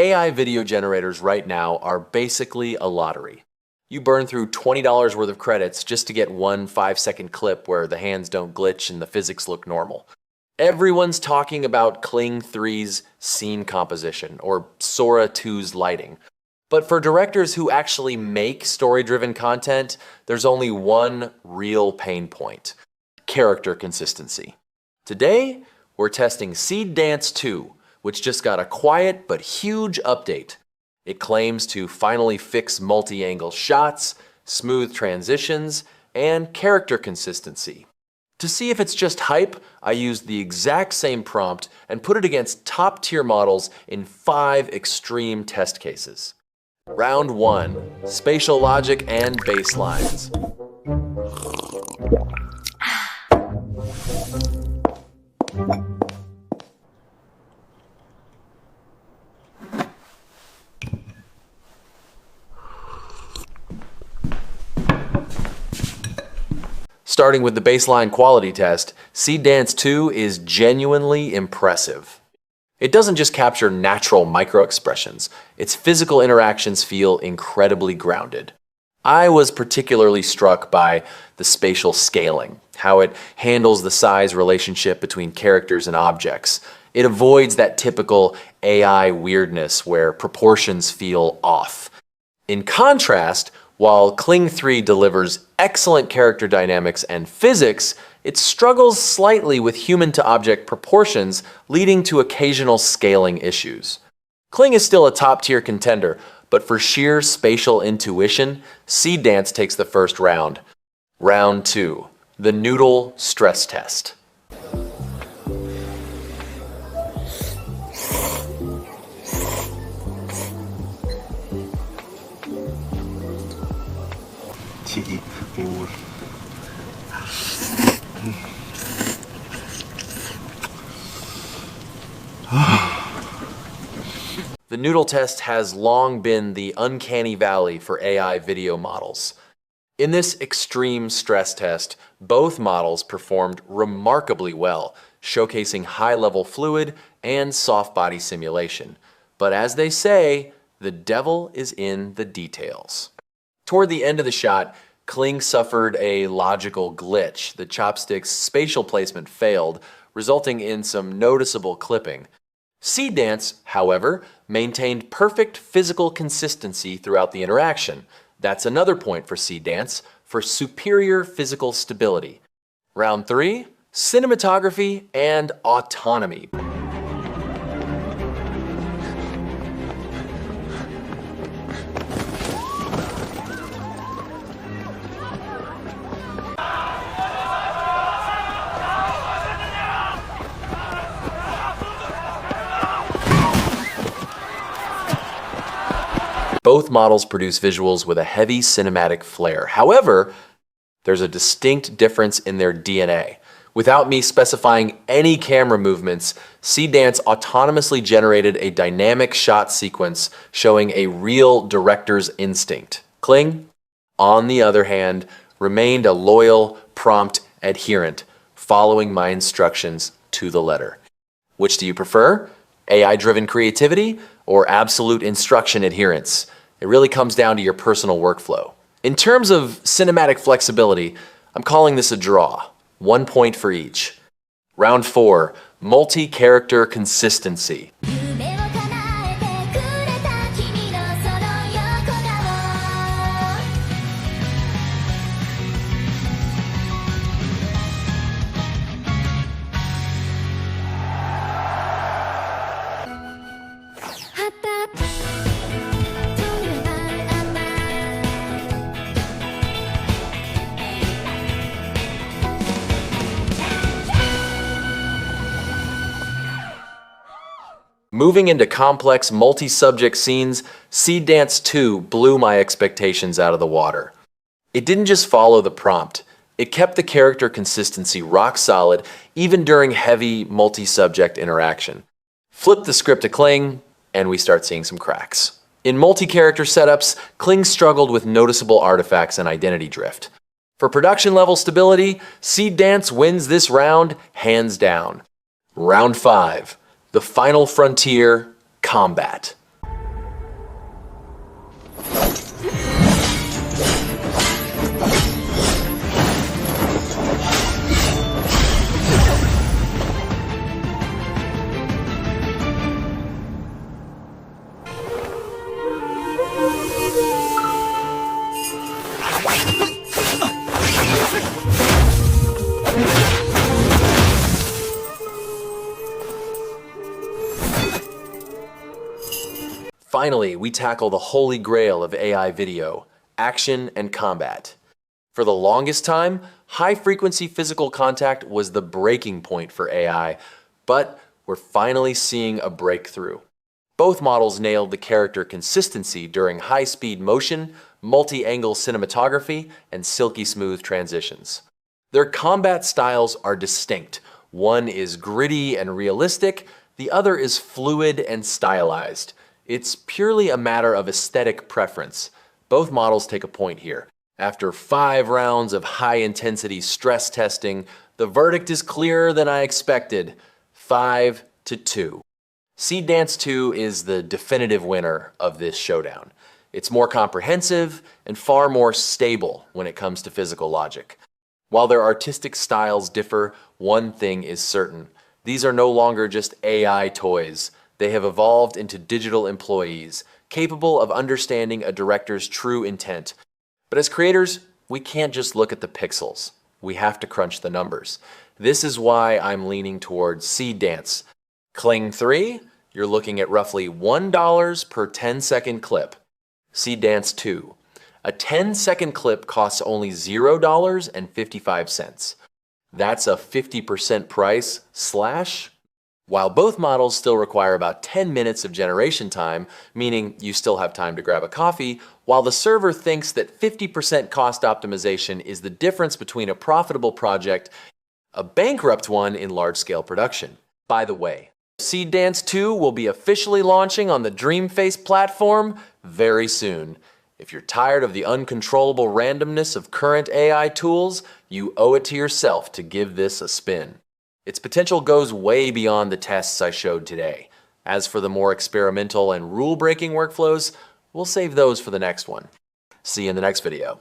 AI video generators right now are basically a lottery. You burn through $20 worth of credits just to get one 5-second clip where the hands don't glitch and the physics look normal. Everyone's talking about Kling 3's scene composition or Sora 2's lighting. But for directors who actually make story-driven content, there's only one real pain point: character consistency. Today, we're testing Seedance 2, which just got a quiet but huge update. It claims to finally fix multi-angle shots, smooth transitions, and character consistency. To see if it's just hype, I used the exact same prompt and put it against top-tier models in 5 extreme test cases. Round 1, spatial logic and baselines. Starting with the baseline quality test, Seedance 2 is genuinely impressive. It doesn't just capture natural microexpressions, its physical interactions feel incredibly grounded. I was particularly struck by the spatial scaling, how it handles the size relationship between characters and objects. It avoids that typical AI weirdness where proportions feel off. In contrast, while Kling 3 delivers excellent character dynamics and physics, it struggles slightly with human-to-object proportions, leading to occasional scaling issues. Kling is still a top-tier contender, but for sheer spatial intuition, Seedance takes the first round. Round 2, the Noodle stress test. The Noodle test has long been the uncanny valley for AI video models. In this extreme stress test, both models performed remarkably well, showcasing high-level fluid and soft body simulation. But as they say, the devil is in the details. Toward the end of the shot, Kling suffered a logical glitch. The chopstick's spatial placement failed, resulting in some noticeable clipping. Seedance, however, maintained perfect physical consistency throughout the interaction. That's another point for Seedance, for superior physical stability. Round 3, cinematography and autonomy. Both models produce visuals with a heavy cinematic flair. However, there's a distinct difference in their DNA. Without me specifying any camera movements, Seedance autonomously generated a dynamic shot sequence showing a real director's instinct. Kling, on the other hand, remained a loyal, prompt adherent, following my instructions to the letter. Which do you prefer? AI-driven creativity or absolute instruction adherence? It really comes down to your personal workflow. In terms of cinematic flexibility, I'm calling this a draw. 1 point for each. Round 4, multi-character consistency. Moving into complex multi-subject scenes, Seedance 2 blew my expectations out of the water. It didn't just follow the prompt, it kept the character consistency rock solid even during heavy multi-subject interaction. Flip the script to Kling, and we start seeing some cracks. In multi-character setups, Kling struggled with noticeable artifacts and identity drift. For production level stability, Seedance wins this round hands down. Round 5. The final frontier, combat. Finally, we tackle the holy grail of AI video, action and combat. For the longest time, high-frequency physical contact was the breaking point for AI, but we're finally seeing a breakthrough. Both models nailed the character consistency during high-speed motion, multi-angle cinematography, and silky smooth transitions. Their combat styles are distinct. One is gritty and realistic, the other is fluid and stylized. It's purely a matter of aesthetic preference. Both models take a point here. After 5 rounds of high-intensity stress testing, the verdict is clearer than I expected. 5-2. Seedance 2 is the definitive winner of this showdown. It's more comprehensive and far more stable when it comes to physical logic. While their artistic styles differ, one thing is certain. These are no longer just AI toys. They have evolved into digital employees, capable of understanding a director's true intent. But as creators, we can't just look at the pixels. We have to crunch the numbers. This is why I'm leaning towards Seedance. Kling 3, you're looking at roughly $1 per 10-second clip. Seedance 2, a 10-second clip costs only $0.55. That's a 50% price slash. While both models still require about 10 minutes of generation time, meaning you still have time to grab a coffee, while the server thinks that 50% cost optimization is the difference between a profitable project, a bankrupt one in large-scale production. By the way, Seedance 2 will be officially launching on the Dreamface platform very soon. If you're tired of the uncontrollable randomness of current AI tools, you owe it to yourself to give this a spin. Its potential goes way beyond the tests I showed today. As for the more experimental and rule-breaking workflows, we'll save those for the next one. See you in the next video.